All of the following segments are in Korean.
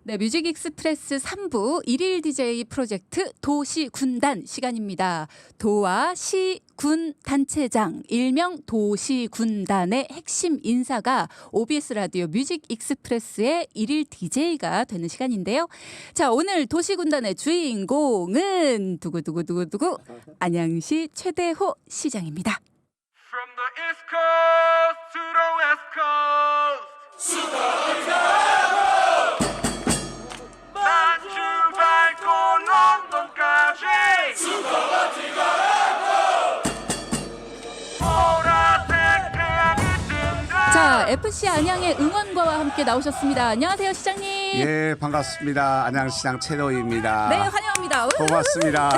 네, 뮤직 익스프레스 3부 일일 DJ 프로젝트 도시군단 시간입니다. 도와 시, 군 단체장, 일명 도시군단의 핵심 인사가 OBS 라디오 뮤직 익스프레스의 일일 DJ가 되는 시간인데요. 자, 오늘 도시군단의 주인공은 두구두구두구두구 안양시 최대호 시장입니다. From the East Coast to the West Coast. 난 출발고 런던까지. 보라색 태양이 뜬다. 자, FC 안양의 응원과와 함께 나오셨습니다. 안녕하세요, 시장님. 예, 반갑습니다. 안양시장 최도희입니다. 네, 환영합니다. 고맙습니다.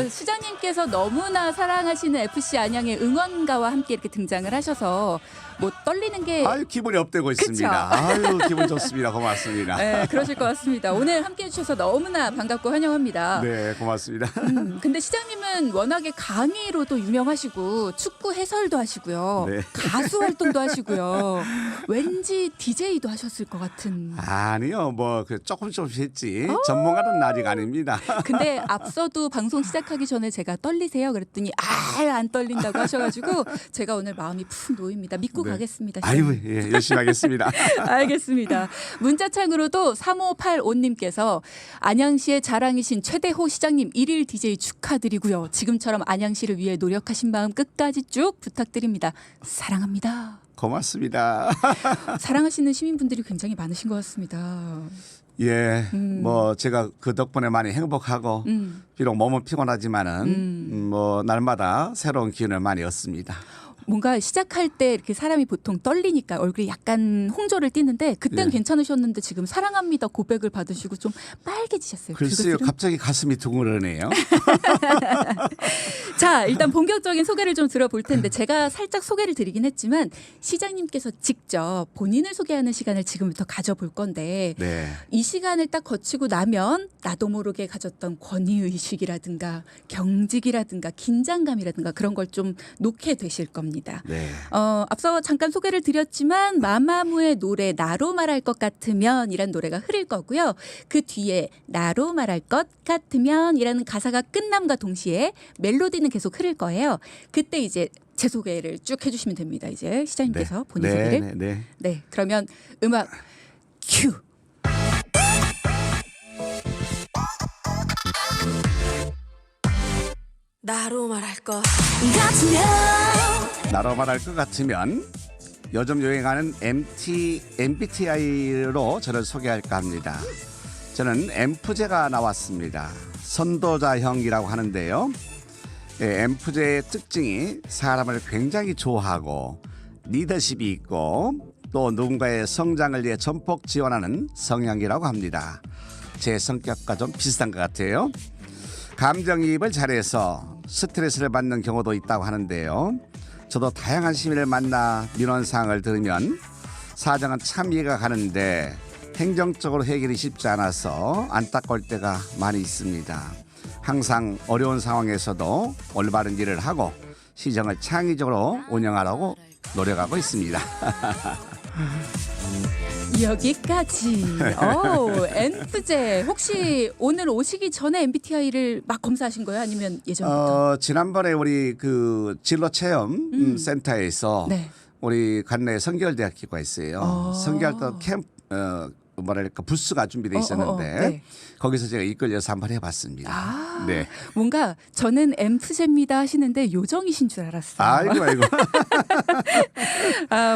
시장님께서 너무나 사랑하시는 FC 안양의 응원가와 함께 이렇게 등장을 하셔서 뭐 떨리는 게 아유, 기분이 업되고 있습니다. 아유, 기분 좋습니다. 고맙습니다. 네, 그러실 것 같습니다. 오늘 함께 해주셔서 너무나 반갑고 환영합니다. 네, 고맙습니다. 근데 시장님은 워낙에 강의로도 유명하시고 축구 해설도 하시고요. 네. 가수 활동도 하시고요. 왠지 DJ도 하셨을 것 같은. 아니요, 뭐 조금씩 했지. 전문가는 아직 아닙니다. 근데 앞서도 방송 시작하기 전에 제가 떨리세요? 그랬더니 안 떨린다고 하셔가지고 제가 오늘 마음이 푹 놓입니다. 믿고 네. 가겠습니다. 아유, 예, 열심히 하겠습니다. 알겠습니다. 문자창으로도 3585님께서 안양시의 자랑이신 최대호 시장님 일일 DJ 축하드리고요. 지금처럼 안양시를 위해 노력하신 마음 끝까지 쭉 부탁드립니다. 사랑합니다. 고맙습니다. 사랑하시는 시민분들이 굉장히 많으신 것 같습니다. 예, 뭐 제가 그 덕분에 많이 행복하고 비록 몸은 피곤하지만은 뭐 날마다 새로운 기운을 많이 얻습니다. 뭔가 시작할 때 이렇게 사람이 보통 떨리니까 얼굴이 약간 홍조를 띠는데 그땐 예. 괜찮으셨는데 지금 사랑합니다 고백을 받으시고 좀 빨개지셨어요. 글쎄요, 그것들은? 갑자기 가슴이 둥그러네요. 자, 일단 본격적인 소개를 좀 들어볼 텐데 제가 살짝 소개를 드리긴 했지만 시장님께서 직접 본인을 소개하는 시간을 지금부터 가져볼 건데 네. 이 시간을 딱 거치고 나면 나도 모르게 가졌던 권위의식이라든가 경직이라든가 긴장감이라든가 그런 걸 좀 놓게 되실 겁니다. 네. 앞서 잠깐 소개를 드렸지만 마마무의 노래 나로 말할 것 같으면 이란 노래가 흐를 거고요. 그 뒤에 나로 말할 것 같으면 이라는 가사가 끝남과 동시에 멜로디는 계속 흐를 거예요. 그때 이제 제 소개를 쭉 해주시면 됩니다. 이제 시장님께서 본인 소개를. 네, 네. 네, 그러면 음악 큐. 나로 말할 것 같으면 나로 말할 것 같으면 요즘 유행하는 MBTI로 저를 소개할까 합니다. 저는 엠프제가 나왔습니다. 선도자형이라고 하는데요. 예, 엠프제의 특징이 사람을 굉장히 좋아하고 리더십이 있고 또 누군가의 성장을 위해 전폭 지원하는 성향이라고 합니다. 제 성격과 좀 비슷한 것 같아요. 감정이입을 잘해서 스트레스를 받는 경우도 있다고 하는데요. 저도 다양한 시민을 만나 민원사항을 들으면 사정은 참 이해가 가는데 행정적으로 해결이 쉽지 않아서 안타까울 때가 많이 있습니다. 항상 어려운 상황에서도 올바른 일을 하고 시정을 창의적으로 운영하려고 노력하고 있습니다. 여기까지. 엠프제 혹시 오늘 오시기 전에 MBTI를 막 검사하신 거예요? 아니면 예전부터? 지난번에 우리 그 진로 체험 센터에서 네. 우리 관내에 성결대학교가 있어요. 성결 때 캠프 뭐랄까 부스가 준비돼 있었는데 네. 거기서 제가 이끌려서 한번 해봤습니다. 네. 뭔가 저는 엠프제입니다 하시는데 요정이신 줄 알았어요. 아이고.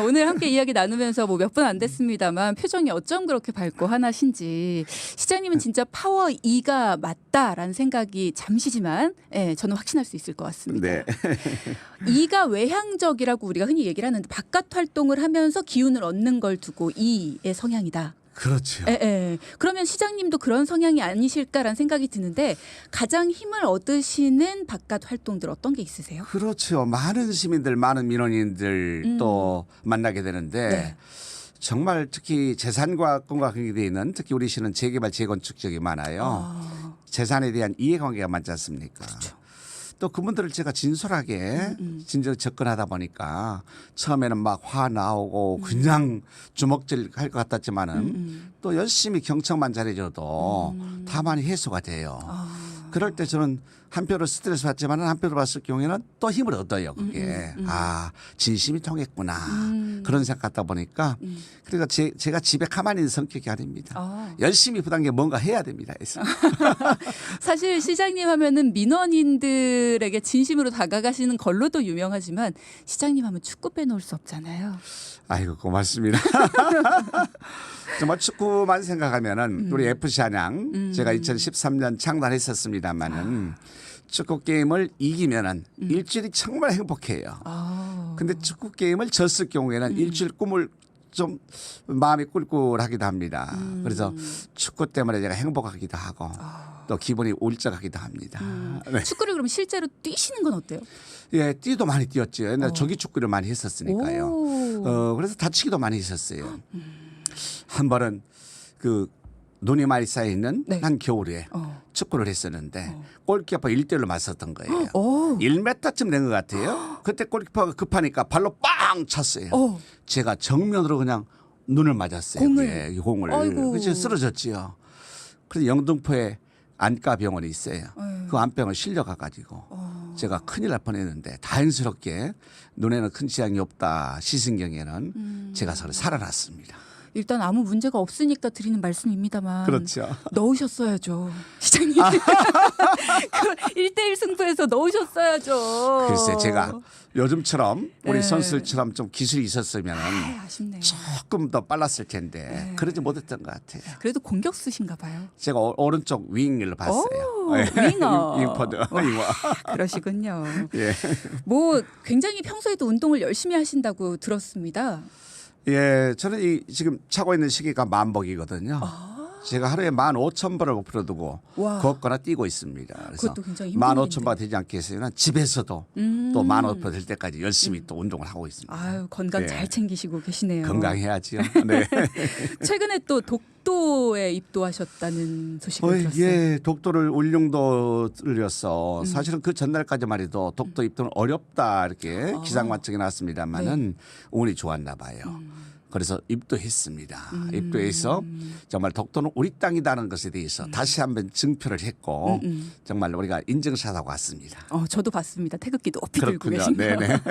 오늘 함께 이야기 나누면서 뭐 몇 분 안 됐습니다만 표정이 어쩜 그렇게 밝고 환하신지 시장님은 진짜 파워 E가 맞다라는 생각이 잠시지만 저는 확신할 수 있을 것 같습니다. 네. E가 외향적이라고 우리가 흔히 얘기를 하는데 바깥 활동을 하면서 기운을 얻는 걸 두고 E의 성향이다. 그렇죠. 그러면 시장님도 그런 성향이 아니실까라는 생각이 드는데 가장 힘을 얻으시는 바깥 활동들 어떤 게 있으세요? 그렇죠. 많은 시민들, 많은 민원인들 또 만나게 되는데 네. 정말 특히 재산과 관계되어 있는 특히 우리 시는 재개발 재건축 지역이 많아요. 재산에 대한 이해관계가 많지 않습니까? 그렇죠. 또 그분들을 제가 진솔하게 진정 접근하다 보니까 처음에는 막 화 나오고 그냥 주먹질 할 것 같았지만은 또 열심히 경청만 잘해줘도 다 많이 해소가 돼요. 그럴 때 저는 한편으로 스트레스 받지만은 한편으로 봤을 경우에는 또 힘을 얻어요. 그게 아 진심이 통했구나 그런 생각 갖다 보니까 그러니까 제가 집에 가만히 있는 성격이 아닙니다. 열심히 부단 게 뭔가 해야 됩니다. 그래서. 사실 시장님 하면은 민원인들에게 진심으로 다가가시는 걸로도 유명하지만 시장님 하면 축구 빼놓을 수 없잖아요. 아이고 고맙습니다. 정말 축구만 생각하면은 우리 FC 안양 제가 2013년 창단했었습니다마는 축구 게임을 이기면은 일주일이 정말 행복해요. 근데 축구 게임을 졌을 경우에는 일주일 꿈을 좀 마음이 꿀꿀하기도 합니다. 그래서 축구 때문에 제가 행복하기도 하고 또 기분이 울적하기도 합니다. 네. 축구를 그럼 실제로 뛰시는 건 어때요? 예, 뛰도 많이 뛰었죠. 옛날 조기 축구를 많이 했었으니까요. 그래서 다치기도 많이 했었어요. 한 번은 그 눈이 많이 쌓여 있는 네. 한 겨울에 축구를 했었는데 골키퍼 1대1로 맞섰던 거예요. 오. 1m쯤 된 것 같아요. 그때 골키퍼가 급하니까 발로 빵 찼어요. 제가 정면으로 그냥 눈을 맞았어요. 공을? 예, 공을. 아이고. 그래서 쓰러졌지요. 그래서 영등포에 안과 병원이 있어요. 그 안병을 실려가가지고 제가 큰일 날 뻔했는데 다행스럽게 눈에는 큰 지장이 없다. 시신경에는 제가 살아났습니다. 일단 아무 문제가 없으니까 드리는 말씀입니다만 그렇죠. 넣으셨어야죠. 시장님. 그 1대1 승부에서 넣으셨어야죠. 글쎄 제가 요즘처럼 우리 네. 선수들처럼 좀 기술이 있었으면 아쉽네요. 조금 더 빨랐을 텐데 그러지 못했던 것 같아요. 그래도 공격수신가 봐요. 제가 오른쪽 윙일로 봤어요. 오, 윙어. 윙포드. 윙어. 그러시군요. 예. 뭐 굉장히 평소에도 운동을 열심히 하신다고 들었습니다. 예, 저는 이 지금 차고 있는 시기가 만복이거든요. 제가 하루에 15,000보를 목표로 두고 와. 걷거나 뛰고 있습니다. 그래서 그것도 굉장히 힘든 15,000보가 되지 않게 해서는 집에서도 또 15,000보 될 때까지 열심히 또 운동을 하고 있습니다. 아유, 건강 예. 잘 챙기시고 계시네요. 건강해야지요. 네. 최근에 또 독도에 입도하셨다는 소식을 들었어요. 예, 독도를 울릉도를려서 사실은 그 전날까지만 해도 독도 입도는 어렵다 이렇게 기상관측이 나왔습니다만은 운이 좋았나 봐요. 그래서 입도했습니다. 입도해서 정말 독도는 우리 땅이라는 것에 대해서 다시 한번 증표를 했고 정말 우리가 인증샷하고 왔습니다. 저도 봤습니다. 태극기 높이 들고 그렇군요. 계신 거. 네네.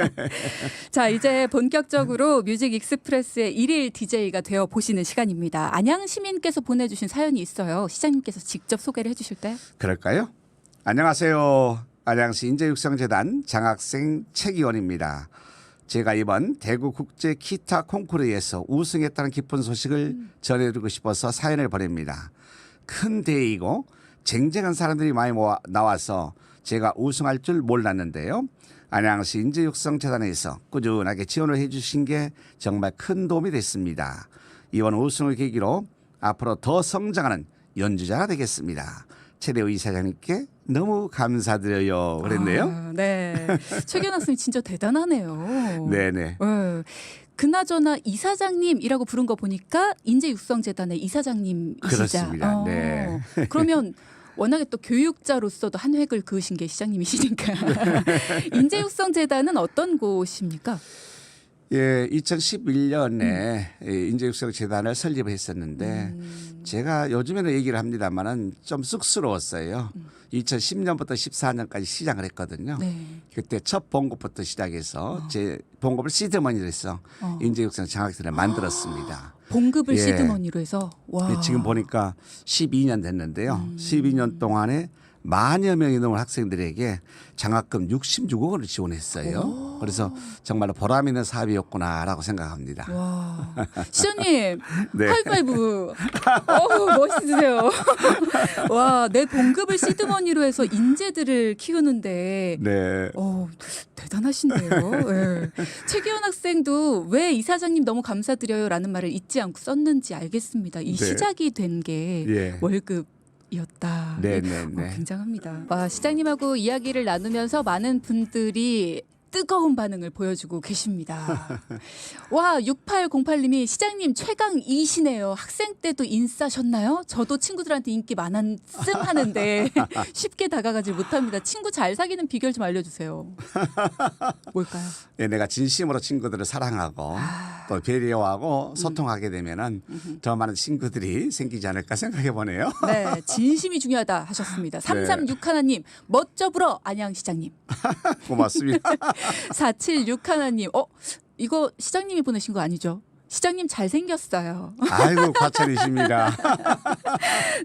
자, 이제 본격적으로 뮤직 익스프레스의 일일 DJ가 되어 보시는 시간입니다. 안양 시민께서 보내주신 사연이 있어요. 시장님께서 직접 소개를 해주실까요? 그럴까요? 안녕하세요. 안양시 인재육성재단 장학생 최기원입니다. 제가 이번 대구 국제 기타 콩쿠르에서 우승했다는 기쁜 소식을 전해드리고 싶어서 사연을 보냅니다. 큰 대회이고 쟁쟁한 사람들이 많이 나와서 제가 우승할 줄 몰랐는데요. 안양시 인재육성재단에서 꾸준하게 지원을 해주신 게 정말 큰 도움이 됐습니다. 이번 우승을 계기로 앞으로 더 성장하는 연주자가 되겠습니다. 최대우 이사장님께 너무 감사드려요. 그랬네요. 네. 최기현 학생이 진짜 대단하네요. 네네. 네. 그나저나 이사장님이라고 부른 거 보니까 인재육성재단의 이사장님이시죠. 그렇습니다. 네. 그러면 워낙에 또 교육자로서도 한 획을 그으신 게 시장님이시니까. 인재육성재단은 어떤 곳입니까? 예, 2011년에 인재육성재단을 설립을 했었는데 제가 요즘에는 얘기를 합니다만은 좀 쑥스러웠어요. 2010년부터 14년까지 시작을 했거든요. 네. 그때 첫 봉급부터 시작해서 제 봉급을 시드머니로 해서 인재육성 장학생을 만들었습니다. 봉급을 예. 시드머니로 해서 와. 지금 보니까 12년 됐는데요. 12년 동안에 만여 명이 넘는 학생들에게 장학금 66억 원을 지원했어요. 그래서 정말로 보람 있는 사업이었구나라고 생각합니다. 와. 시장님 네. 하이파이브. 멋있으세요. 와, 내 봉급을 시드머니로 해서 인재들을 키우는데 네. 대단하신데요. 네. 최기현 학생도 왜 이사장님 너무 감사드려요라는 말을 잊지 않고 썼는지 알겠습니다. 이 네. 시작이 된 게 예. 월급이었다. 네네네. 굉장합니다. 와, 시장님하고 이야기를 나누면서 많은 분들이 뜨거운 반응을 보여주고 계십니다. 와, 6808님이 시장님 최강이시네요. 학생 때도 인싸셨나요? 저도 친구들한테 인기 많았음 하는데 쉽게 다가가지 못합니다. 친구 잘 사귀는 비결 좀 알려주세요. 뭘까요? 예, 내가 진심으로 친구들을 사랑하고 또 배려하고 소통하게 되면은 더 많은 친구들이 생기지 않을까 생각해 보네요. 네, 진심이 중요하다 하셨습니다. 3361님, 멋져 불어 안양시장님. 고맙습니다. 4761님, 이거 시장님이 보내신 거 아니죠? 시장님 잘생겼어요. 아이고 과찬이십니다.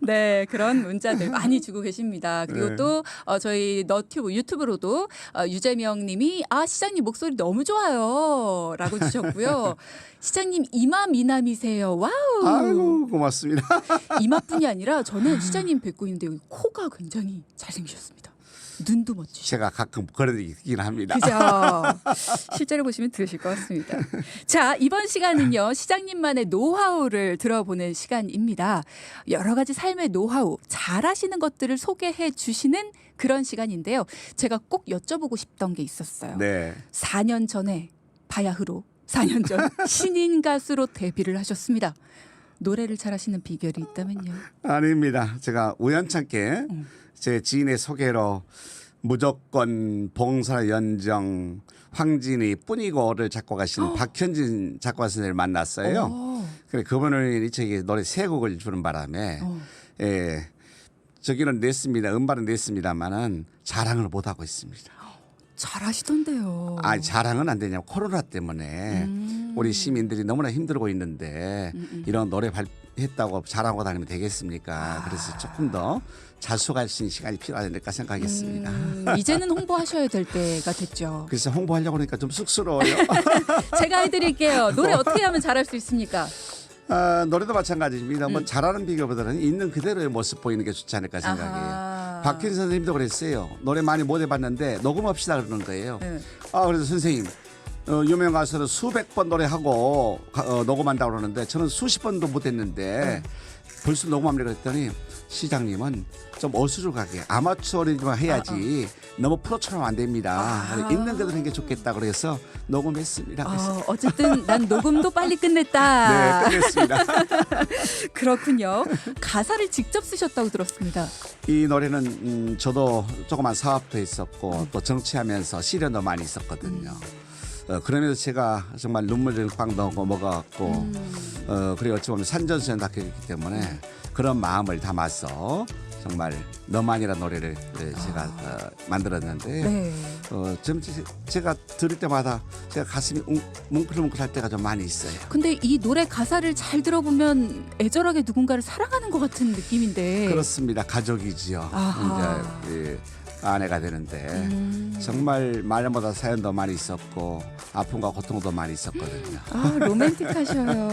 네, 그런 문자들 많이 주고 계십니다. 그리고 네. 또 저희 너튜브 유튜브로도 유재명 님이 시장님 목소리 너무 좋아요 라고 주셨고요. 시장님 이마 미남이세요. 와우. 아이고 고맙습니다. 이마뿐이 아니라 저는 시장님 뵙고 있는데 여기 코가 굉장히 잘생기셨습니다. 눈도 멋지시고. 제가 가끔 그런 얘기 있긴 합니다. 그죠. 실제로 보시면 들으실 것 같습니다. 자, 이번 시간은요. 시장님만의 노하우를 들어보는 시간입니다. 여러 가지 삶의 노하우, 잘하시는 것들을 소개해 주시는 그런 시간인데요. 제가 꼭 여쭤보고 싶던 게 있었어요. 네. 4년 전에 바야흐로 4년 전 신인 가수로 데뷔를 하셨습니다. 노래를 잘하시는 비결이 있다면요. 아닙니다. 제가 우연찮게 제 지인의 소개로 무조건 봉사 연정 황진이 뿐이고를 작곡하신 박현진 작곡가 선생님을 만났어요. 그래 그분을 저에게 노래 세 곡을 주는 바람에 저기는 냈습니다. 음반은 냈습니다만은 자랑을 못 하고 있습니다. 잘하시던데요. 자랑은 안 되냐고 코로나 때문에 우리 시민들이 너무나 힘들고 있는데 이런 노래 발표했다고 자랑하고 다니면 되겠습니까? 그래서 조금 더 자숙할 수 있는 시간이 필요하지 않을까 생각했습니다. 이제는 홍보하셔야 될 때가 됐죠. 그래서 홍보하려고 하니까 좀 쑥스러워요. 제가 해드릴게요. 노래 어떻게 하면 잘할 수 있습니까? 노래도 마찬가지입니다. 뭐 잘하는 비교보다는 있는 그대로의 모습 보이는 게 좋지 않을까 생각해요. 아하. 박현 선생님도 그랬어요. 노래 많이 못 해봤는데 녹음합시다 그러는 거예요. 네. 그래서 선생님 유명 가수는 수백 번 노래하고 녹음한다고 그러는데 저는 수십 번도 못했는데 벌써 녹음합니다 그랬더니 시장님은 좀 어수룩하게 아마추어리지만 해야지 너무 프로처럼 안 됩니다. 있는 그대로 하는 게 좋겠다 그래서 녹음했습니다. 그래서 어쨌든 난 녹음도 빨리 끝냈다. 네, 끝냈습니다. 그렇군요. 가사를 직접 쓰셨다고 들었습니다. 이 노래는 저도 조그만 사업도 했었고 또 정치하면서 시련도 많이 있었거든요. 그러면서 제가 정말 눈물을 꽉 넣고 먹어갖고 그리고 어찌 보면 산전수전 닦였기 때문에 그런 마음을 담아서 정말 너만이라는 노래를 제가 만들었는데 네. 좀 제가 들을 때마다 제가 가슴이 뭉클뭉클할 때가 좀 많이 있어요. 근데 이 노래 가사를 잘 들어보면 애절하게 누군가를 사랑하는 것 같은 느낌인데. 그렇습니다. 가족이지요. 아하. 이제 아내가 되는데 정말 말보다 사연도 많이 있었고 아픔과 고통도 많이 있었거든요. 로맨틱하셔요.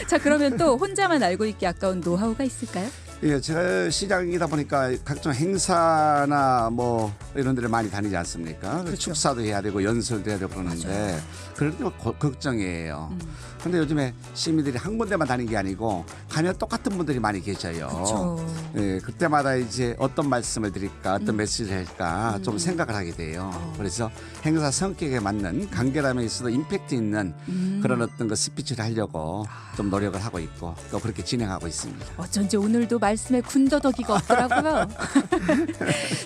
자, 그러면 또 혼자만 알고 있기 아까운 노하우가 있을까요? 예, 제가 시장이다 보니까 각종 행사나 뭐 이런 데를 많이 다니지 않습니까? 그렇죠. 축사도 해야 되고 연설도 해야 되고 그러는데 그럴 때 걱정이에요. 근데 요즘에 시민들이 한 군데만 다니는 게 아니고 가면 똑같은 분들이 많이 계셔요. 그렇죠. 예, 그때마다 이제 어떤 말씀을 드릴까, 어떤 메시지를 할까 좀 생각을 하게 돼요. 그래서 행사 성격에 맞는 간결함에 있어도 임팩트 있는 그런 어떤 그 스피치를 하려고 좀 노력을 하고 있고 또 그렇게 진행하고 있습니다. 어쩐지 오늘도 말씀에 군더더기가 없더라고요.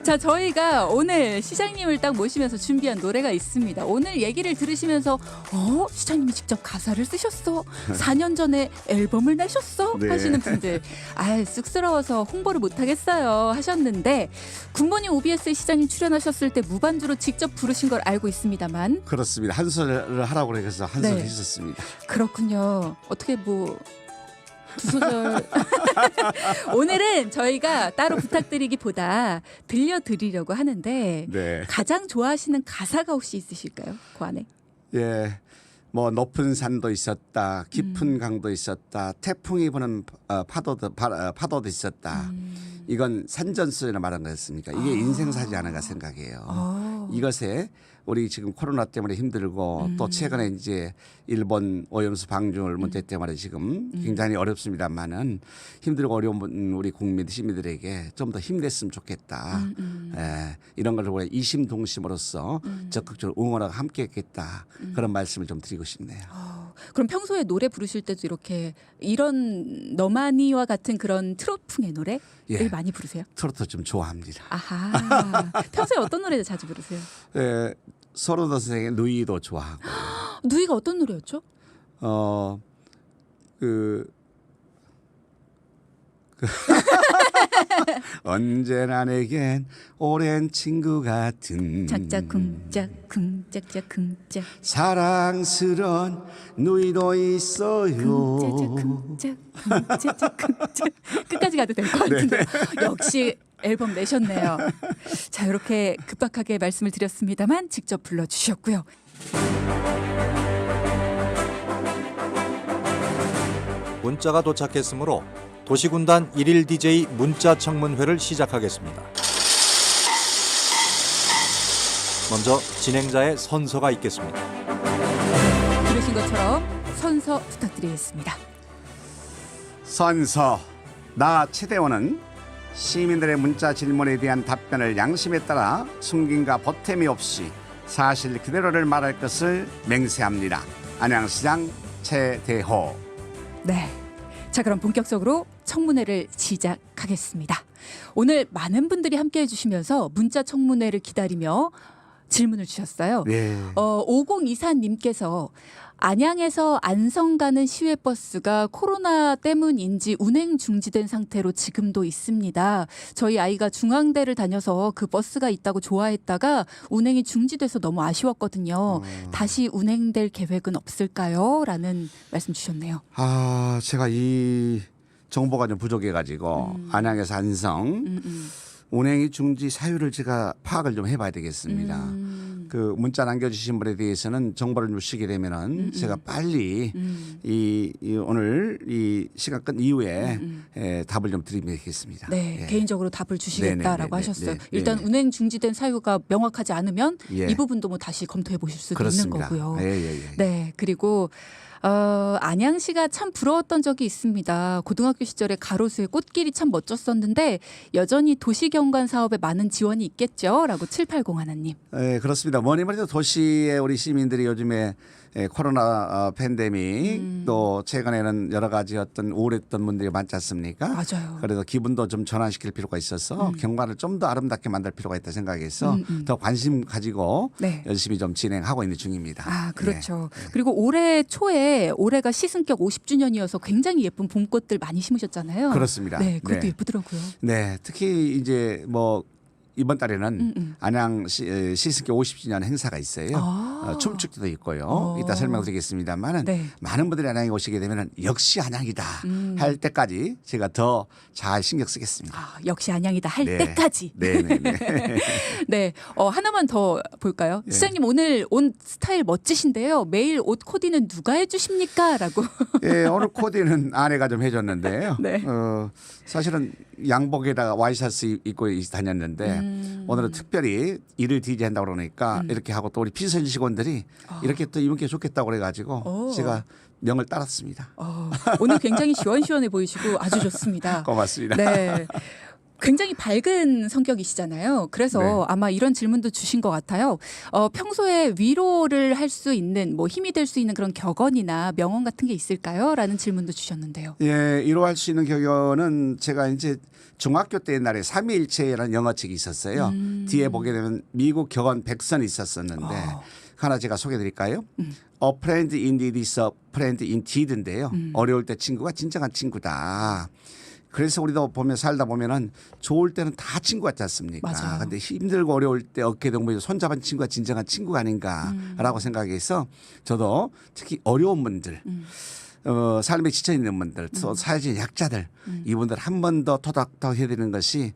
자, 저희가 오늘 시장님을 딱 모시면서 준비한 노래가 있습니다. 오늘 얘기를 들으시면서 시장님이 직접 가사를 쓰셨어? 4년 전에 앨범을 내셨어? 네. 하시는 분들 쑥스러워서 홍보를 못하겠어요 하셨는데 굿모닝 OBS 시장님 출연하셨을 때 무반주로 직접 부르신 걸 알고 있습니다만 그렇습니다. 한 소절을 하라고 그래서 한 소절 네. 했었습니다. 그렇군요. 어떻게 두 소절 오늘은 저희가 따로 부탁드리기보다 들려드리려고 하는데 네. 가장 좋아하시는 가사가 혹시 있으실까요? 그 안에? 예. 뭐 높은 산도 있었다, 깊은 강도 있었다, 태풍이 부는 파도도 있었다. 이건 산전수전을 말한 거였습니까? 이게 인생사지 않은가 생각해요. 이것에 우리 지금 코로나 때문에 힘들고 또 최근에 이제 일본 오염수 방출 문제 때문에 지금 굉장히 어렵습니다만은 힘들고 어려운 우리 국민 시민들에게 좀 더 힘냈으면 좋겠다. 예, 이런 걸 보고 이심동심으로서 적극적으로 응원하고 함께했겠다. 그런 말씀을 좀 드리고 싶네요. 그럼 평소에 노래 부르실 때도 이렇게 이런 너만이와 같은 그런 트로트풍의 노래를 예. 많이 부르세요? 트로트 좀 좋아합니다. 아하. 평소에 어떤 노래 자주 부르세요? 예, 서른도 선생의 누이도 좋아하고 누이가 어떤 노래였죠? 그 언제나 내겐 오랜 친구 같은 짝짝쿵짝 쿵짝짝 쿵짝 사랑스런 누이도 있어요. 쿵짝짝 쿵짝짝 쿵짝 끝까지 가도 될 것 같은데 역시 앨범 내셨네요. 자, 이렇게 급박하게 말씀을 드렸습니다만 직접 불러주셨고요. 문자가 도착했으므로 도시군단 1일 DJ 문자 청문회를 시작하겠습니다. 먼저 진행자의 선서가 있겠습니다. 들으신 것처럼 선서 부탁드리겠습니다. 선서 나 최대원은 시민들의 문자 질문에 대한 답변을 양심에 따라 숨김과 보탬이 없이 사실 그대로를 말할 것을 맹세합니다. 안양시장 최대호. 네. 자, 그럼 본격적으로 청문회를 시작하겠습니다. 오늘 많은 분들이 함께해 주시면서 문자 청문회를 기다리며 질문을 주셨어요. 네. 5024님께서 안양에서 안성 가는 시외버스가 코로나 때문인지 운행 중지된 상태로 지금도 있습니다. 저희 아이가 중앙대를 다녀서 그 버스가 있다고 좋아했다가 운행이 중지돼서 너무 아쉬웠거든요. 다시 운행될 계획은 없을까요? 라는 말씀 주셨네요. 아, 제가 이 정보가 좀 부족해가지고 안양에서 안성 운행이 중지 사유를 제가 파악을 좀 해봐야 되겠습니다. 그 문자 남겨주신 분에 대해서는 정보를 주시게 되면은 제가 빨리 이 오늘 이 시간 끝 이후에 답을 좀 드리겠습니다. 네, 예. 개인적으로 답을 주시겠다라고 네네네네. 하셨어요. 네, 일단 네. 운행 중지된 사유가 명확하지 않으면 예. 이 부분도 뭐 다시 검토해 보실 수도 그렇습니다. 있는 거고요. 예. 네, 그리고 안양시가 참 부러웠던 적이 있습니다. 고등학교 시절에 가로수의 꽃길이 참 멋졌었는데 여전히 도시경관 사업에 많은 지원이 있겠죠? 라고 780 하나님. 예, 그렇습니다. 뭐니 뭐니 해도 도시의 우리 시민들이 요즘에 코로나 팬데믹 또 최근에는 여러 가지 어떤 우울했던 분들이 많지 않습니까? 맞아요. 그래서 기분도 좀 전환시킬 필요가 있어서 경관을 좀 더 아름답게 만들 필요가 있다 생각해서 더 관심 가지고 네. 열심히 좀 진행하고 있는 중입니다. 아, 그렇죠. 그리고 올해 초에 올해가 시승격 50주년이어서 굉장히 예쁜 봄꽃들 많이 심으셨잖아요. 그렇습니다. 네, 그것도 네. 예쁘더라고요. 네, 특히 이제 뭐 이번 달에는 안양 시승교 50주년 행사가 있어요. 아. 춤축제도 있고요. 이따 설명드리겠습니다만은 네. 많은 분들이 안양에 오시게 되면은 역시 안양이다 할 때까지 제가 더 잘 신경 쓰겠습니다. 아, 역시 안양이다 할 네. 때까지. 네네네. 네, 하나만 더 볼까요? 시장님 오늘 옷 스타일 멋지신데요. 매일 옷 코디는 누가 해주십니까?라고. 예, 오늘 코디는 아내가 좀 해줬는데요. 네. 사실은 양복에다가 와이셔츠 입고 다녔는데 오늘은 특별히 일을 디제한다고 그러니까 이렇게 하고 또 우리 피서 직원들이 이렇게 또 입은 게 좋겠다고 그래가지고 제가 명을 따랐습니다. 오늘 굉장히 시원시원해 보이시고 아주 좋습니다. 고맙습니다. 네. 굉장히 밝은 성격이시잖아요. 그래서 네. 아마 이런 질문도 주신 것 같아요. 평소에 위로를 할 수 있는 뭐 힘이 될 수 있는 그런 격언이나 명언 같은 게 있을까요? 라는 질문도 주셨는데요. 예, 위로할 수 있는 격언은 제가 이제 중학교 때 옛날에 삼위일체라는 영어책이 있었어요. 뒤에 보게 되면 미국 격언 100선이 있었었는데 하나 제가 소개해드릴까요? A friend indeed is a friend indeed인데요. 어려울 때 친구가 진정한 친구다. 그래서 우리도 보면 살다 보면은 좋을 때는 다 친구 같지 않습니까? 맞아요. 근데 힘들고 어려울 때 어깨 동무에 손잡은 친구가 진정한 친구가 아닌가라고 생각해서 저도 특히 어려운 분들 삶에 지쳐 있는 분들, 또 사회적인 약자들 이분들 한 번 더 토닥토닥 해드리는 것이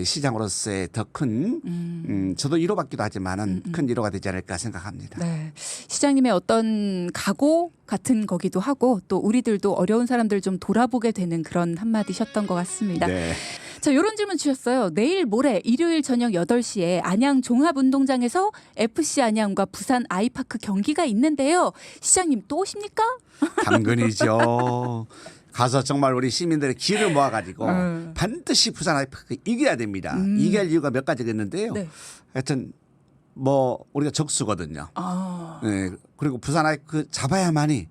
시장으로서의 더 큰 저도 위로받기도 하지만은 큰 위로가 되지 않을까 생각합니다. 네. 시장님의 어떤 각오 같은 거기도 하고 또 우리들도 어려운 사람들 좀 돌아보게 되는 그런 한마디셨던 것 같습니다. 네. 자, 이런 질문 주셨어요. 내일 모레 일요일 저녁 8시에 안양 종합운동장에서 FC 안양과 부산 아이파크 경기가 있는데요. 시장님 또 오십니까? 당근이죠. 가서 정말 우리 시민들의 기를 모아가지고 반드시 부산 아이파크 이겨야 됩니다. 이길 이유가 몇 가지가 있는데요. 네. 하여튼 뭐 우리가 적수거든요. 아. 네. 그리고 부산 아이파크 잡아야만이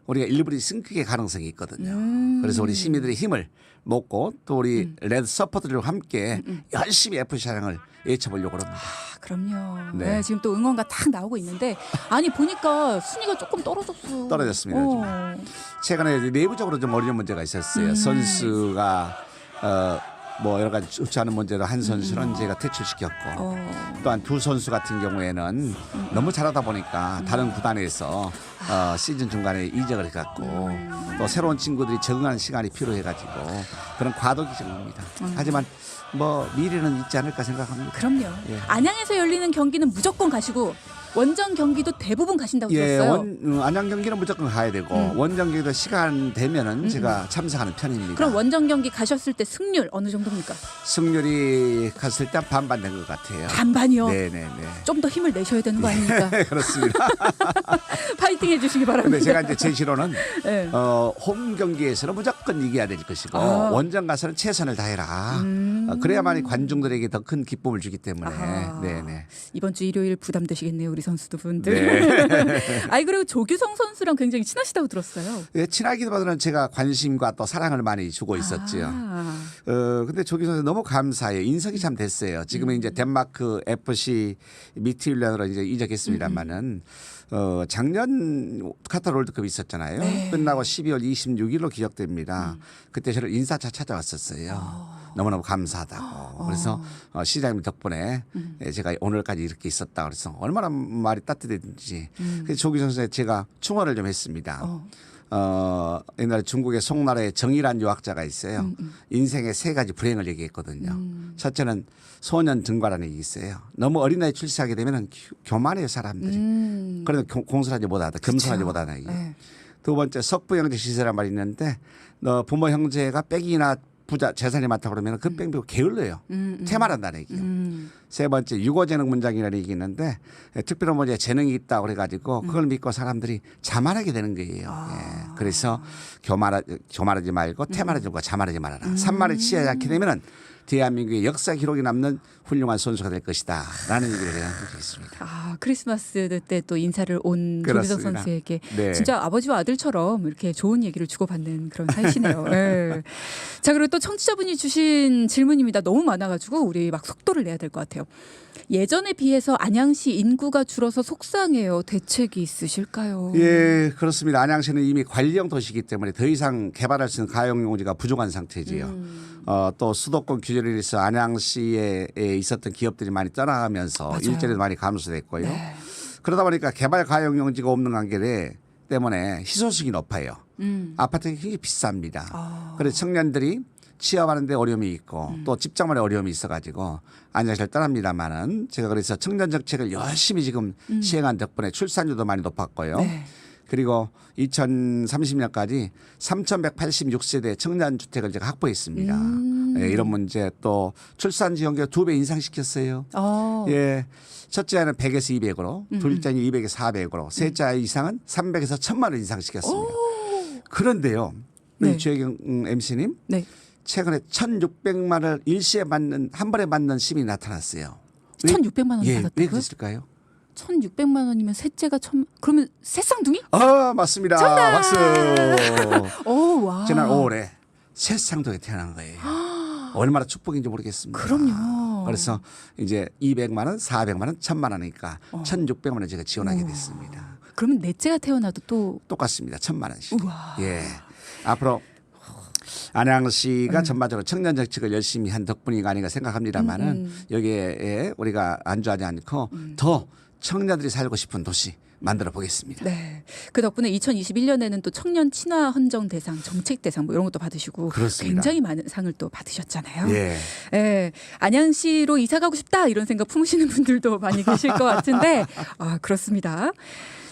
우리가 일부러 승격의 가능성이 있거든요. 그래서 우리 시민들의 힘을 먹고 또 우리 레드 서포터들과 함께 열심히 FC 안양을 외쳐보려고 합니다. 아, 그럼요. 네. 네, 지금 또 응원가 딱 나오고 있는데 아니 보니까 순위가 조금 떨어졌어요. 떨어졌습니다. 좀. 최근에 내부적으로 좀 어려운 문제가 있었어요. 선수가 뭐 여러 가지 주차하는 문제로 한 선수는 제가 퇴출시켰고 또한 두 선수 같은 경우에는 너무 잘하다 보니까 다른 구단에서 시즌 중간에 이적을 해갖고 또 새로운 친구들이 적응하는 시간이 필요해가지고 그런 과도기 정도입니다. 하지만 뭐 미래는 있지 않을까 생각합니다. 그럼요. 예. 안양에서 열리는 경기는 무조건 가시고 원정 경기도 대부분 가신다고 예, 들었어요. 안양 경기는 무조건 가야 되고 원정 경기도 시간 되면은 제가 참석하는 편입니다. 그럼 원정 경기 가셨을 때 승률 어느 정도입니까? 승률이 갔을 때 반반 된 것 같아요. 반반이요. 네네네. 좀 더 힘을 내셔야 되는 거 아닙니까? 그렇습니다. 파이팅 해주시기 바랍니다. 근데 제가 이제 제시로는 네. 홈 경기에서는 무조건 이겨야 될 것이고 아. 원정 가서는 최선을 다해라. 그래야만이 관중들에게 더 큰 기쁨을 주기 때문에. 아하. 네네. 이번 주 일요일 부담되시겠네요, 우리 선수들 분들. 네. 아이 그리고 조규성 선수랑 굉장히 친하시다고 들었어요. 예, 친하기보다는 제가 관심과 또 사랑을 많이 주고 있었지요. 아. 근데 조기 선수 너무 감사해요. 인성이 참 됐어요. 지금은 이제 덴마크 FC 미트윌련으로 이제 이적했습니다만은 작년 카타르 월드컵 있었잖아요. 네. 끝나고 12월 26일로 기억됩니다. 그때 저를 인사차 찾아왔었어요. 너무너무 감사하다고. 그래서 시장님 덕분에 제가 오늘까지 이렇게 있었다. 그래서 얼마나 말이 따뜻했는지. 그래서 조기 선수에 제가 충원을 좀 했습니다. 옛날에 중국의 송나라에 정이란 유학자가 있어요. 인생의 3가지 불행을 얘기했거든요. 첫째는 소년 등과라는 얘기 있어요. 너무 어린 나이에 출세하게 되면 교만해요 사람들이. 그래도 공손하지 못하다. 겸손하지 못하다. 네. 두 번째 석부형제 시세란 말이 있는데 너 부모 형제가 빽이나 부자 재산이 많다 그러면 그 뺑 배고 게을러요. 퇴마한다는 얘기예요. 세 번째 유고재능 문장이라는 얘기 있는데 특별한 문제에 재능이 있다 그래가지고 그걸 믿고 사람들이 자만하게 되는 거예요. 예. 그래서 교만하지 말고 퇴만하지 말고 자만하지 말아라. 산만에 취하지 않게 되면은 대한민국의 역사 기록이 남는 훌륭한 선수가 될 것이다. 라는 얘기를 제가 드리겠습니다. 아, 크리스마스 때 또 인사를 온 조규성 그렇습니다. 선수에게 네. 진짜 아버지와 아들처럼 이렇게 좋은 얘기를 주고받는 그런 사이시네요. 네. 자, 그리고 또 청취자분이 주신 질문입니다. 너무 많아가지고 우리 막 속도를 내야 될 것 같아요. 예전에 비해서 안양시 인구가 줄어서 속상해요. 대책이 있으실까요? 예, 그렇습니다. 안양시는 이미 관리형 도시이기 때문에 더 이상 개발할 수 있는 가용 용지가 부족한 상태지요. 또 수도권 규제를 위해서 안양시에 있었던 기업들이 많이 떠나가면서 맞아요. 일자리도 많이 감소됐고요. 네. 그러다 보니까 개발 가용 용지가 없는 관계 때문에 희소식이 높아요. 아파트가 굉장히 비쌉니다. 그래서 청년들이 취업하는 데 어려움이 있고 또 직장만에 어려움이 있어가지고 안양시를 떠납니다만은 제가 그래서 청년 정책을 열심히 지금 시행한 덕분에 출산율도 많이 높았고요. 네. 그리고 2030년까지 3,186세대 청년 주택을 제가 확보했습니다. 예, 이런 문제 또 출산 지원금 2배 인상시켰어요. 예. 첫째 아이는 100에서 200으로, 둘째 아이는 200에서 400으로, 셋째 아이 이상은 300에서 1,000만 원 인상시켰습니다. 그런데요. 네. 우리 최경 MC님. 네. 최근에 1,600만 원을 일시에 받는 한 번에 받는 시민이 나타났어요. 1,600만 원 예, 왜 받았다고요? 그랬을까요? 1,600만 원이면 셋째가 그러면 새쌍둥이? 맞습니다. 정답! 박수. 오, 와. 지난 5월에 새쌍둥이 태어난 거예요. 얼마나 축복인지 모르겠습니다. 그럼요. 그래서 이제 200만 원, 400만 원, 1,000만 원이니까 1,600만 원 제가 지원하게 됐습니다. 그러면 넷째가 태어나도 또 똑같습니다. 1,000만 원씩. 우와. 예. 앞으로 안양시가 전반적으로 청년 정책을 열심히 한 덕분이 아닌가 생각합니다만은 여기에 우리가 안주하지 않고 더 청년들이 살고 싶은 도시 만들어 보겠습니다. 네. 그 덕분에 2021년에는 또 청년 친화 헌정 대상, 정책 대상 뭐 이런 것도 받으시고 그렇습니다. 굉장히 많은 상을 또 받으셨잖아요. 예. 예. 안양시로 이사 가고 싶다 이런 생각 품으시는 분들도 많이 계실 것 같은데 그렇습니다.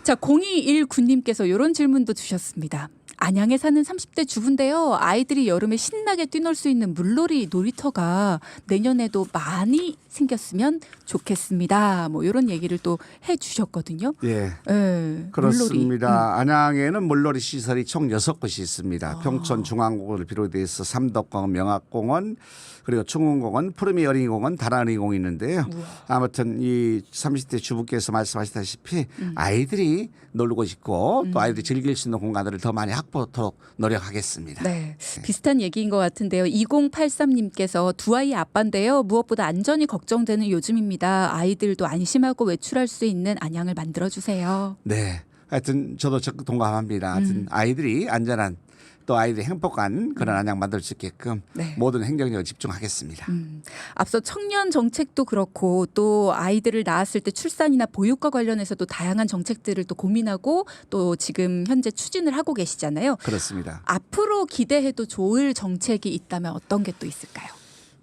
자, 0219님께서 이런 질문도 주셨습니다. 안양에 사는 30대 주부인데요. 아이들이 여름에 신나게 뛰놀 수 있는 물놀이 놀이터가 내년에도 많이 생겼으면 좋겠습니다. 뭐 이런 얘기를 또 해주셨거든요. 예. 예, 그렇습니다. 안양에는 물놀이 시설이 총 6곳이 있습니다. 평촌 중앙공원을 비롯해서 삼덕공원, 명학공원, 그리고 충운공원, 푸르미 어린이공원, 다란어린이공원이 있는데요. 아무튼 이 30대 주부께서 말씀하셨다시피 아이들이 놀고 싶고 또 아이들이 즐길 수 있는 공간들을 더 많이 확보하도록 노력하겠습니다. 네, 비슷한 얘기인 것 같은데요. 2083님께서 두 아이 아빠인데요. 무엇보다 안전이 걱정되는 요즘입니다. 아이들도 안심하고 외출할 수 있는 안양을 만들어주세요. 네. 하여튼 저도 적극 동감합니다. 하여튼 아이들이 안전한 또 아이들이 행복한 그런 안양 만들 수 있게끔 네. 모든 행정력을 집중하겠습니다. 앞서 청년 정책도 그렇고 또 아이들을 낳았을 때 출산이나 보육과 관련해서도 다양한 정책들을 또 고민하고 또 지금 현재 추진을 하고 계시잖아요. 그렇습니다. 앞으로 기대해도 좋을 정책이 있다면 어떤 게 또 있을까요?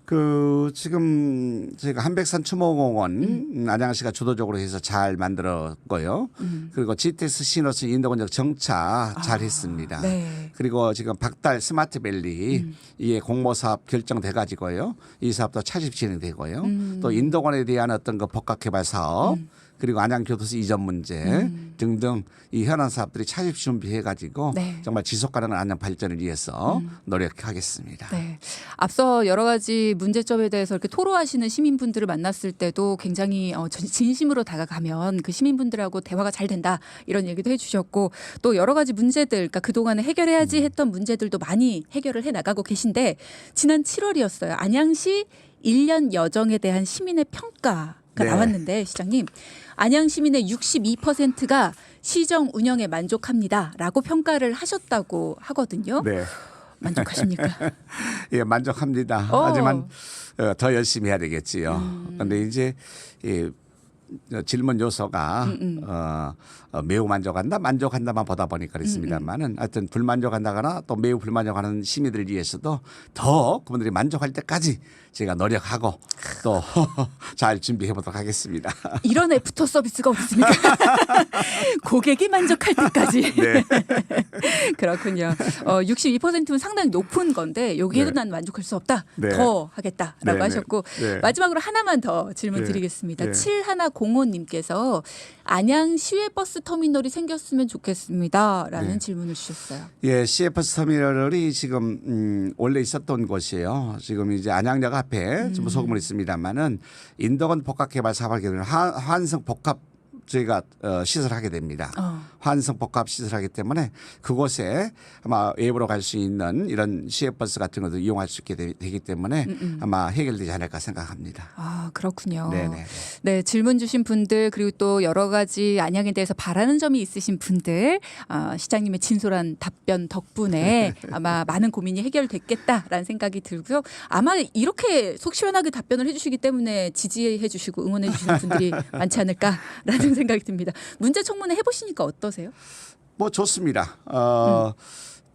그 지금 저희가 한백산 추모공원 안양시가 주도적으로 해서 잘 만들었고요. 그리고 GTX 시너스 인도건적 정차 잘 했습니다. 네. 그리고 지금 박달 스마트밸리 이게 공모사업 결정돼 가지고요. 이 사업도 차질 진행되고요. 또 인도건에 대한 어떤 그 복합개발 사업 그리고 안양교도소 이전 문제 등등 이 현안 사업들이 차질 준비해 가지고 네. 정말 지속 가능한 안양 발전을 위해서 노력하겠습니다. 네. 앞서 여러 가지 문제점에 대해서 이렇게 토로하시는 시민분들을 만났을 때도 굉장히 진심으로 다가가면 그 시민분들하고 대화가 잘 된다 이런 얘기도 해주셨고 또 여러 가지 문제들 그러니까 그동안에 해결해야지 했던 문제들도 많이 해결을 해 나가고 계신데 지난 7월이었어요. 안양시 1년 여정에 대한 시민의 평가가 네. 나왔는데 시장님 안양 시민의 62%가 시정 운영에 만족합니다라고 평가를 하셨다고 하거든요. 네. 만족하십니까? 예, 만족합니다. 하지만 더 열심히 해야 되겠지요. 그런데 이제 이 질문 요소가 매우 만족한다만 보다 보니까 그렇습니다만은 하여튼 불만족한다거나 또 매우 불만족하는 시민들을 위해서도 더 그분들이 만족할 때까지 제가 노력하고 또 잘 준비해 보도록 하겠습니다. 이런 애프터 서비스가 없습니까? 고객이 만족할 때까지. 네. 그렇군요. 62%면 상당히 높은 건데 여기에도 네. 난 만족할 수 없다. 네. 더 하겠다라고 네, 네. 하셨고 네. 마지막으로 하나만 더 질문 네. 드리겠습니다. 네. 7105님께서 안양 시외버스 터미널이 생겼으면 좋겠습니다라는 네. 질문을 주셨어요. 예, CFS 터미널이 지금 원래 있었던 곳이에요. 지금 이제 안양역 앞에 좀 소금을 있습니다만은 인덕원 복합개발 사업을 하게 되면 환성 복합 저희가 시설하게 됩니다. 환성 복합 시설하기 때문에 그곳에 아마 외부로 갈 수 있는 이런 시외버스 같은 것도 이용할 수 있게 되기 때문에 아마 해결되지 않을까 생각합니다. 아 그렇군요. 네네. 네 질문 주신 분들 그리고 또 여러 가지 안양에 대해서 바라는 점이 있으신 분들 시장님의 진솔한 답변 덕분에 아마 많은 고민이 해결됐겠다라는 생각이 들고요. 아마 이렇게 속 시원하게 답변을 해주시기 때문에 지지해 주시고 응원해 주시는 분들이 많지 않을까라는 생각이 듭니다. 문제 청문회 해보시니까 어떠세요? 뭐 좋습니다.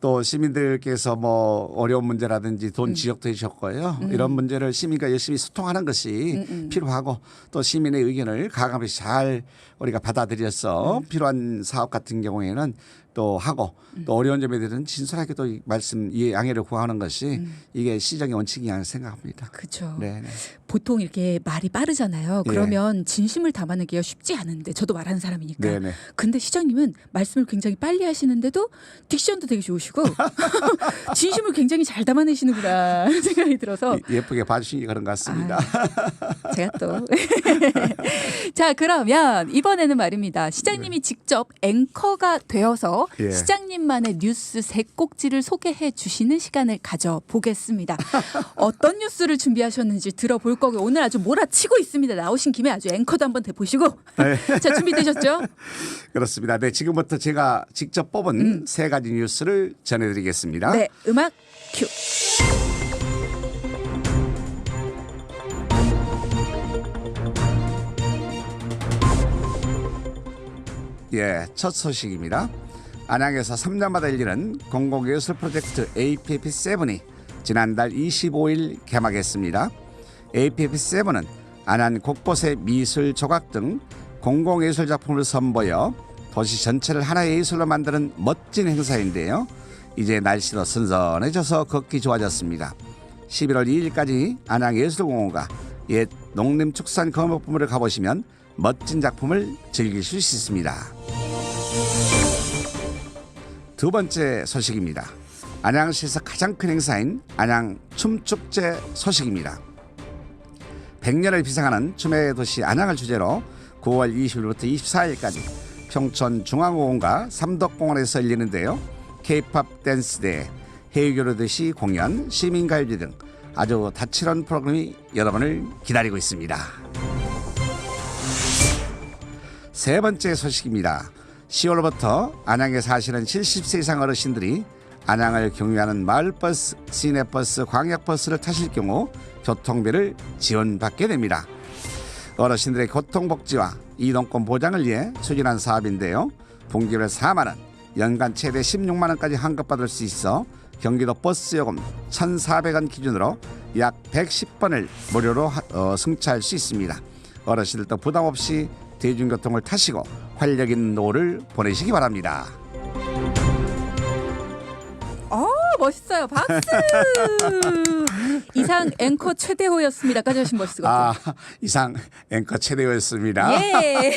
또 시민들께서 뭐 어려운 문제라든지 돈 지적도 해주셨고요. 이런 문제를 시민과 열심히 소통하는 것이 필요하고 또 시민의 의견을 가감없이 잘 우리가 받아들여서 필요한 사업 같은 경우에는 또 하고 또 어려운 점에 대해서는 진솔하게 또 말씀 양해를 구하는 것이 이게 시정의 원칙이라고 생각합니다. 그렇죠. 네. 보통 이렇게 말이 빠르잖아요. 그러면 진심을 담아내기가 쉽지 않은데 저도 말하는 사람이니까. 네네. 근데 시장님은 말씀을 굉장히 빨리 하시는데도 딕션도 되게 좋으시고 진심을 굉장히 잘 담아내시는구나 생각이 들어서 예쁘게 봐주시니 그런 것 같습니다. 제가 또. 자 그러면 이번에는 말입니다. 시장님이 직접 앵커가 되어서 예. 시장님만의 뉴스 세 꼭지를 소개해 주시는 시간을 가져보겠습니다. 어떤 뉴스를 준비하셨는지 들어볼 거고 오늘 아주 몰아치고 있습니다. 나오신 김에 아주 앵커도 한번 대보시고. 자 준비되셨죠? 그렇습니다. 네, 지금부터 제가 직접 뽑은 세 가지 뉴스를 전해드리겠습니다. 네, 음악 큐. 예, 첫 소식입니다. 안양에서 3년마다 열리는 공공예술 프로젝트 APP7이 지난달 25일 개막했습니다. APP7은 안양 곳곳의 미술, 조각 등 공공예술 작품을 선보여 도시 전체를 하나의 예술로 만드는 멋진 행사인데요. 이제 날씨도 선선해져서 걷기 좋아졌습니다. 11월 2일까지 안양예술공원과 옛 농림축산검역부문을 가보시면 멋진 작품을 즐기실 수 있습니다. 두 번째 소식입니다. 안양시에서 가장 큰 행사인 안양 춤축제 소식입니다. 100년을 비상하는 춤의 도시 안양을 주제로 9월 20일부터 24일까지 평촌 중앙공원과 삼덕공원에서 열리는데요. K-팝 댄스대회, 해외교류도시 공연, 시민가요제 등 아주 다채로운 프로그램이 여러분을 기다리고 있습니다. 세 번째 소식입니다. 10월부터 안양에 사시는 70세 이상 어르신들이 안양을 경유하는 마을버스, 시내버스, 광역버스를 타실 경우 교통비를 지원받게 됩니다. 어르신들의 교통복지와 이동권 보장을 위해 추진한 사업인데요. 분기별 4만 원, 연간 최대 16만 원까지 환급받을 수 있어 경기도 버스요금 1,400원 기준으로 약 110번을 무료로 승차할 수 있습니다. 어르신들도 부담 없이 대중교통을 타시고 활력 있는 노후를 보내시기 바랍니다. 멋있어요. 박수. 이상 앵커 최대호였습니다까지 하신 멋있었거든요. 이상 앵커 최대호였습니다. 예.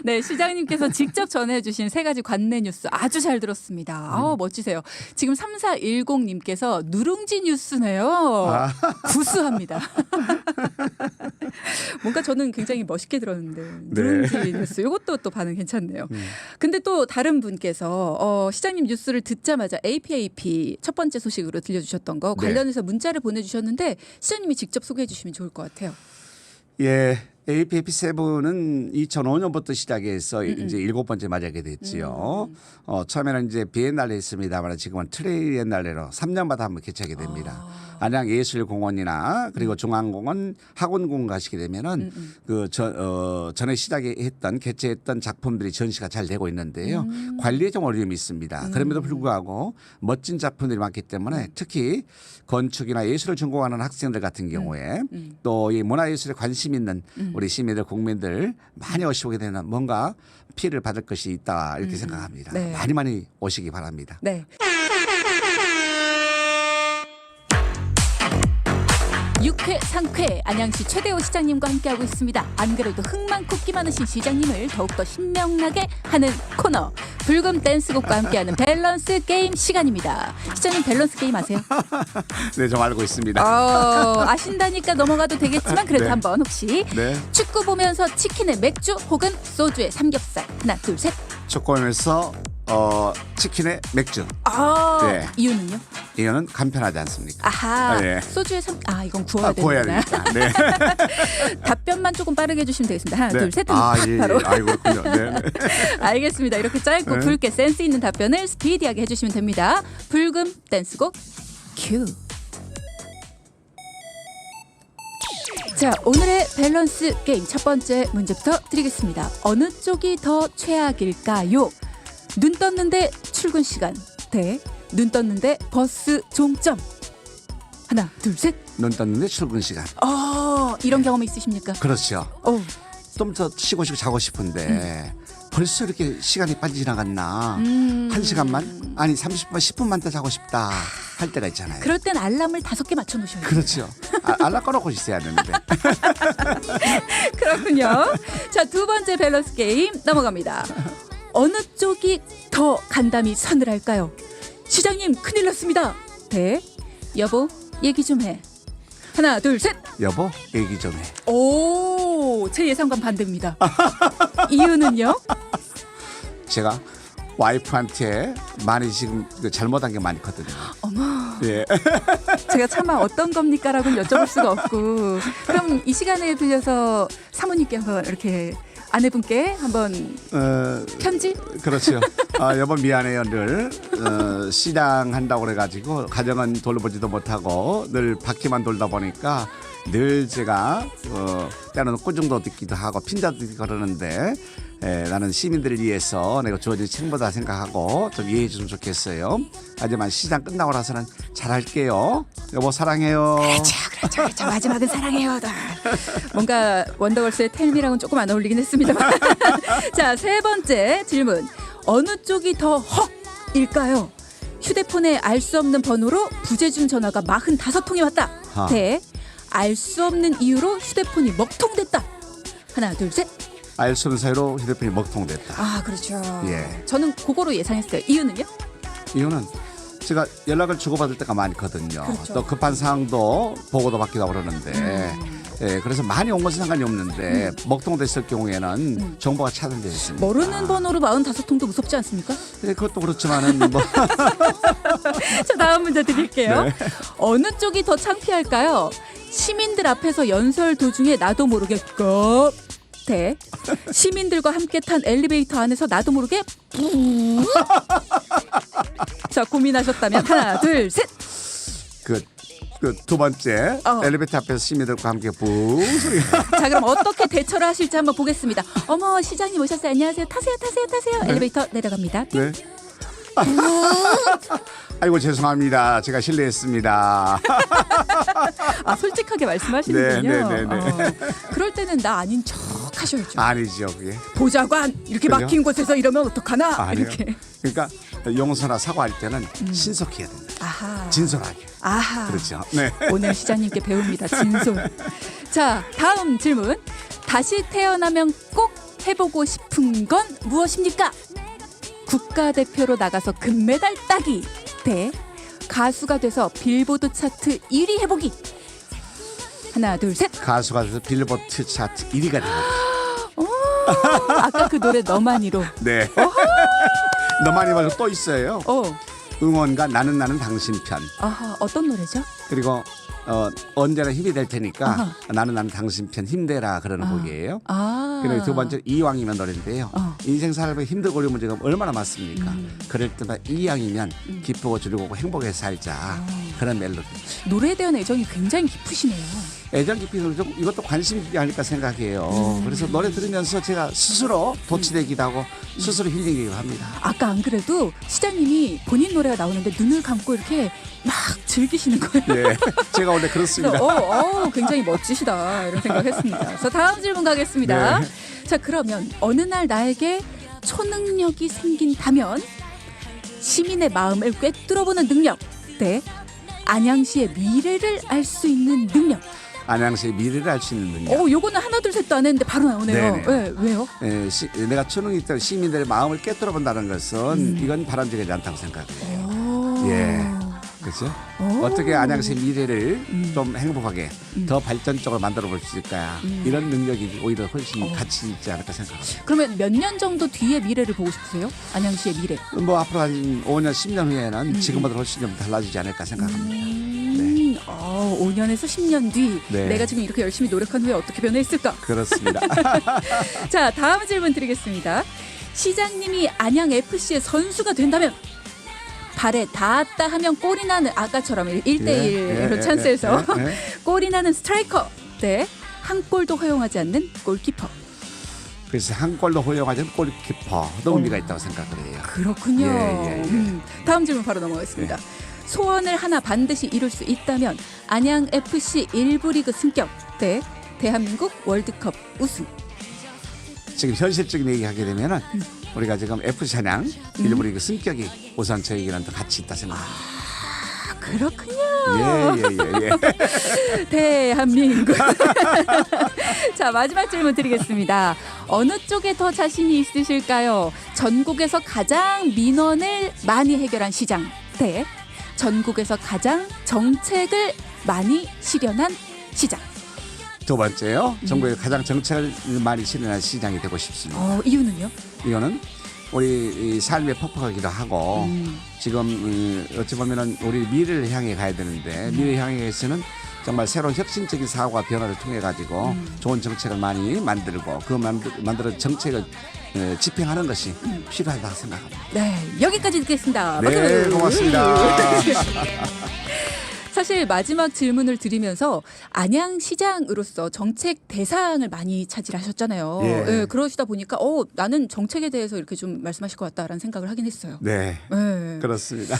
네, 시장님께서 직접 전해주신 세 가지 관내 뉴스 아주 잘 들었습니다. 멋지세요. 지금 3410님께서 누룽지 뉴스네요. 구수합니다. 뭔가 저는 굉장히 멋있게 들었는데 누룽지 뉴스 이것도 또 반응 괜찮네요. 근데 또 다른 분께서 시장님 뉴스를 듣자마자 APAP 첫 번째 소식으로 들려주셨던 거 관련해서 문자를 보내주셨는데 시장님이 직접 소개해 주시면 좋을 것 같아요. 예, APAP7은 2005년부터 시작해서 이제 7번째 맞이하게 됐지요. 처음에는 이제 비엔날레 했습니다만 지금은 트리엔날레로 3년마다 한번 개최하게 됩니다. 안양예술공원이나 그리고 중앙공원, 학원공원 가시게 되면은 전에 시작했던 개최했던 작품들이 전시가 잘 되고 있는데요. 관리에 좀 어려움이 있습니다. 그럼에도 불구하고 멋진 작품들이 많기 때문에 특히 건축이나 예술을 전공하는 학생들 같은 경우에 또 이 문화예술에 관심 있는 우리 시민들, 국민들 많이 오시게 되는 뭔가 피해를 받을 것이 있다 이렇게 생각합니다. 네. 많이 오시기 바랍니다. 네. 6회, 상쾌 안양시 최대호 시장님과 함께하고 있습니다. 안 그래도 흥 많고 끼 많으신 시장님을 더욱더 신명나게 하는 코너 불금 댄스곡과 함께하는 밸런스 게임 시간입니다. 시장님 밸런스 게임 아세요? 네, 좀 알고 있습니다. 아신다니까 넘어가도 되겠지만 그래도 네. 한번 혹시 네. 축구 보면서 치킨에 맥주 혹은 소주에 삼겹살 하나 둘 셋. 축구하면서 치킨에 맥주. 네. 이유는요? 이거는 간편하지 않습니까? 아하. 네. 소주에 이건 구워야 구워야 되는구나. 되니까. 네. 답변만 조금 빠르게 해주시면 되겠습니다. 하나 네. 둘 셋. 예. 바로. 아이고 그렇군요. 네. 알겠습니다. 이렇게 짧고 네. 굵게 센스 있는 답변을 스피디하게 해주시면 됩니다. 불금 댄스곡 큐. 자, 오늘의 밸런스 게임 첫 번째 문제부터 드리겠습니다. 어느 쪽이 더 최악일까요? 눈 떴는데 출근 시간 대 눈 떴는데 버스 종점. 하나 둘 셋. 눈 떴는데 출근 시간. 이런 경험 있으십니까? 그렇죠. 좀 더 쉬고 자고 싶은데 벌써 이렇게 시간이 빨리 지나갔나. 1시간만 아니 30분 10분만 더 자고 싶다 할 때가 있잖아요. 그럴 땐 알람을 5개 맞춰 놓으셔야 돼요. 그렇죠. 알람 꺼놓고 있어야 되는데. 그렇군요. 자, 두 번째 밸런스 게임 넘어갑니다. 어느 쪽이 더 간담이 서늘할까요? 시장님 큰일 났습니다. 대 여보 얘기 좀 해. 하나 둘 셋. 여보 얘기 좀 해. 오, 제 예상과는 반대입니다. 이유는요? 제가 와이프한테 많이 지금 잘못한 게 많거든요. 어머. 예. 제가 차마 어떤 겁니까라고는 여쭤볼 수가 없고. 그럼 이 시간에 빌려서 사모님께 한번 이렇게 아내분께 한번 편지? 그렇죠. 여보 미안해요. 늘 시장 한다고 그래가지고 가정은 돌보지도 못하고 늘 바퀴만 돌다 보니까 늘 제가 때로는 꾸중도 듣기도 하고 핀자도 듣기도 그러는데 나는 시민들을 위해서 내가 주어진 책무다 생각하고 좀 이해해 주면 좋겠어요. 하지만 시장 끝나고 나서는 잘할게요. 여보 사랑해요. 그렇죠. 마지막은 사랑해요. 뭔가 원더걸스의 텔미랑은 조금 안 어울리긴 했습니다만. 자, 세 번째 질문. 어느 쪽이 더 헉일까요? 휴대폰에 알 수 없는 번호로 부재중 전화가 45통이 왔다. 아. 대. 알 수 없는 이유로 휴대폰이 먹통됐다. 하나, 둘, 셋. 알 수 없는 사이로 휴대폰이 먹통됐다. 아, 그렇죠. 예. 저는 그거로 예상했어요. 이유는요? 이유는 제가 연락을 주고받을 때가 많거든요. 그렇죠. 또 급한 상황도 보고도 받기도 하고 그러는데 예, 그래서 많이 온 것은 상관이 없는데 먹통됐을 경우에는 정보가 차단되어 있습니다. 모르는 번호로 45통도 무섭지 않습니까? 예, 그것도 그렇지만은 뭐 자, 다음 문제 드릴게요. 네. 어느 쪽이 더 창피할까요? 시민들 앞에서 연설 도중에 나도 모르게 꺽. 대. 시민들과 함께 탄 엘리베이터 안에서 나도 모르게 뿡. 자, 고민하셨다면 하나, 둘, 셋. 그 두 번째 엘리베이터 앞에서 시민들과 함께 뿡 소리가 자, 그럼 어떻게 대처를 하실지 한번 보겠습니다. 어머, 시장님 오셨어요. 안녕하세요. 타세요, 타세요, 타세요. 엘리베이터 내려갑니다. 네. 아이고 죄송합니다. 제가 실례했습니다. 아, 솔직하게 말씀하시는군요. 네, 네, 네, 네. 그럴 때는 나 아닌 척 하셔야죠. 아니죠 그게. 보좌관 이렇게 그죠? 막힌 곳에서 이러면 어떡하나? 아니요. 이렇게. 그러니까 용서나 사과할 때는 신속해야 된다. 아하. 진솔하게. 아하. 그렇죠. 네. 오늘 시장님께 배웁니다. 진솔. 자, 다음 질문. 다시 태어나면 꼭 해보고 싶은 건 무엇입니까? 국가대표로 나가서 금메달 따기 대 가수가 돼서 빌보드 차트 1위 해보기. 하나, 둘, 셋. 가수가 돼서 빌보드 차트 1위가 됩니다. 아까 그 노래 너만이로. 네. 너만이 말고 또 있어요. 응원가 나는 당신 편. 아하, 어떤 노래죠? 그리고 언제나 힘이 될 테니까 아하. 나는 당신 편 힘내라 그러는 곡이에요. 아. 그리고 두 번째 이왕이면 노래인데요. 인생 살면 힘들고 어려운 문제가 얼마나 많습니까? 그럴 때마다 이왕이면 기쁘고 즐거고 행복하게 살자. 그런 멜로디. 노래에 대한 애정이 굉장히 깊으시네요. 애정 깊이 좀 이것도 관심 있게 하니까 생각해요. 그래서 노래 들으면서 제가 스스로 도취되기도 하고 스스로 힐링되기도 합니다. 아까 안 그래도 시장님이 본인 노래가 나오는데 눈을 감고 이렇게 막 즐기시는 거예요. 네, 제가 원래 그렇습니다. 그래서 굉장히 멋지시다 이런 생각했습니다. 그래서 다음 질문 가겠습니다. 네. 자, 그러면 어느 날 나에게 초능력이 생긴다면 시민의 마음을 꿰뚫어보는 능력 대 안양시의 미래를 알 수 있는 능력. 안양시의 미래를 알 수 있는 능력. 요거는 하나 둘 셋도 안 했는데 바로 나오네요. 네네. 왜요? 내가 초능이 있던 시민들의 마음을 꿰뚫어 본다는 것은 이건 바람직하지 않다고 생각해요. 예, 그렇죠. 어떻게 안양시의 미래를 좀 행복하게 더 발전적으로 만들어 볼 수 있을까? 이런 능력이 오히려 훨씬 가치 있지 않을까 생각합니다. 그러면 몇 년 정도 뒤에 미래를 보고 싶으세요? 안양시의 미래. 뭐 앞으로 한 5년, 10년 후에는 지금보다 훨씬 좀 달라지지 않을까 생각합니다. 5년에서 10년 뒤 네. 내가 지금 이렇게 열심히 노력한 후에 어떻게 변해있을까? 그렇습니다. 자, 다음 질문 드리겠습니다. 시장님이 안양FC의 선수가 된다면 발에 닿았다 하면 골이 나는 아까처럼 1대1로 찬스에서 골이 나는 스트라이커 대 한 골도 허용하지 않는 골키퍼. 그래서 한 골도 허용하지 않는 골키퍼도 의미가 있다고 생각을 해요. 그렇군요. 예. 다음 질문 바로 넘어가겠습니다. 소원을 하나 반드시 이룰 수 있다면 안양FC 1부 리그 승격 대 대한민국 월드컵 우승. 지금 현실적인 얘기하게 되면은 우리가 지금 FC 안양 일부 리그 승격이 우선 저에게는 더 가치 있다 생각합니다. 그렇군요. 예. 대한민국. 자, 마지막 질문 드리겠습니다. 어느 쪽에 더 자신이 있으실까요? 전국에서 가장 민원을 많이 해결한 시장 대 전국에서 가장 정책을 많이 실현한 시장. 두 번째요. 전국에 가장 정책을 많이 실현한 시장이 되고 싶습니다. 이유는요? 이거는 우리 삶에 퍽퍽하기도 하고 지금 어찌 보면은 우리 미래를 향해 가야 되는데 미래 향해서는 정말 새로운 혁신적인 사고와 변화를 통해 가지고 좋은 정책을 많이 만들고 그 만들어 정책을 집행하는 것이 필요하다고 생각합니다. 네, 여기까지 듣겠습니다. 네, 고맙습니다. 사실 마지막 질문을 드리면서 안양시장으로서 정책 대상을 많이 차지하셨잖아요. 예. 그러시다 보니까 나는 정책에 대해서 이렇게 좀 말씀하실 것 같다라는 생각을 하긴 했어요. 네, 네. 그렇습니다.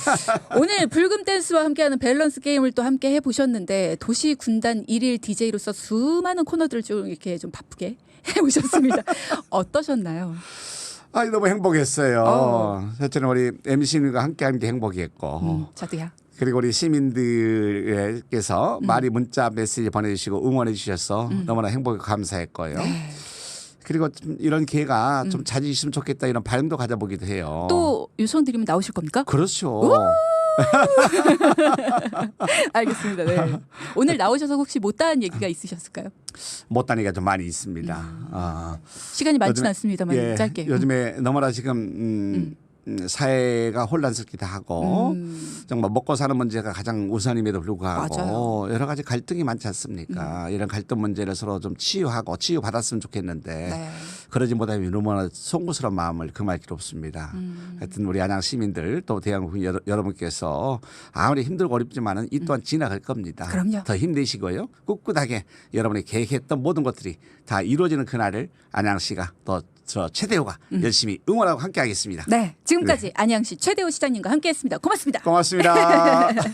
오늘 불금 댄스와 함께하는 밸런스 게임을 또 함께 해보셨는데 도시 군단 1일 DJ로서 수많은 코너들을 좀 이렇게 좀 바쁘게 해오셨습니다. 어떠셨나요? 너무 행복했어요. 첫째는 우리 MC님과 함께하는 게 행복했고 저도요. 그리고 우리 시민들께서 많이 문자 메시지 보내주시고 응원해 주셔서 너무나 행복하고 감사했고요. 그리고 좀 이런 기회가 좀 자주 있으면 좋겠다 이런 바람도 가져보기도 해요. 또 요청드리면 나오실 겁니까? 그렇죠. 알겠습니다. 네. 오늘 나오셔서 혹시 못다한 얘기가 있으셨을까요? 못다니가 좀 많이 있습니다. 시간이 많지는 요즘에- 않습니다만 예, 짧게. 요즘에 너무나 지금 사회가 혼란스럽기도 하고 정말 먹고 사는 문제가 가장 우선임에도 불구하고 맞아요. 여러 가지 갈등이 많지 않습니까? 이런 갈등 문제를 서로 좀 치유하고 치유받았으면 좋겠는데 네. 그러지 못하면 너무나 송구스러운 마음을 금할 길이 없습니다. 하여튼 우리 안양 시민들 또 대한민국 여러분께서 아무리 힘들고 어렵지만은 이 또한 지나갈 겁니다. 그럼요. 더 힘내시고요. 꿋꿋하게 여러분이 계획했던 모든 것들이 다 이루어지는 그날을 안양시가 또 저 최대호가 열심히 응원하고 함께하겠습니다. 네. 지금까지 안양시 최대호 시장님과 함께했습니다. 고맙습니다. 고맙습니다.